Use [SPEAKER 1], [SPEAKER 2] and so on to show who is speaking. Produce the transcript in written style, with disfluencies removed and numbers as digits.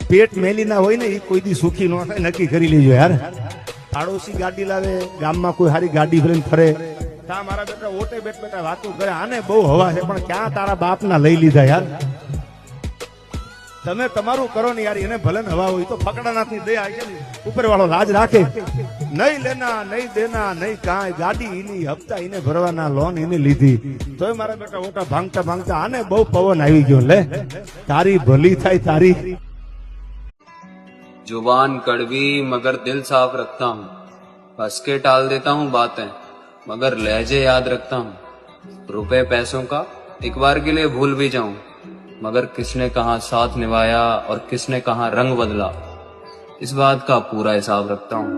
[SPEAKER 1] પેટ મેલી ના હોય ને એ કોઈ દી સુખી ન થાય, નક્કી કરી લેજો યાર. પાડોશી ગાડી લાવે, ગામમાં કોઈ સારી ગાડી લઈને ફરે, તા મારા બેટા ઓટે બેઠ બેઠા વાતો કરે, આને બહુ હવા છે, પણ ક્યાં તારા બાપના લઈ લીધા યાર. તમે તમારું કરો ને યાર, એને ભલે ને હવા હોય તો ફકડાનાથની દયા છે ને, ઉપર વાળો લાજ રાખે. નહીં લેના નહીં દેના નહીં કાંઈ, ગાડી એની, હપ્તા એને ભરવાના, લોન એને લીધી, તોય મારા બેટા ઓટા ભાંગતા ભાંગતા આને બહુ પવન આવી ગયો. લે તારી ભલી થાય તારી.
[SPEAKER 2] जुबान कड़वी मगर दिल साफ रखता हूँ, हंस के टाल देता हूँ बातें मगर लहजे याद रखता हूँ. रुपए पैसों का एक बार के लिए भूल भी जाऊं मगर किसने कहाँ साथ निभाया और किसने कहाँ रंग बदला, इस बात का पूरा हिसाब रखता हूँ.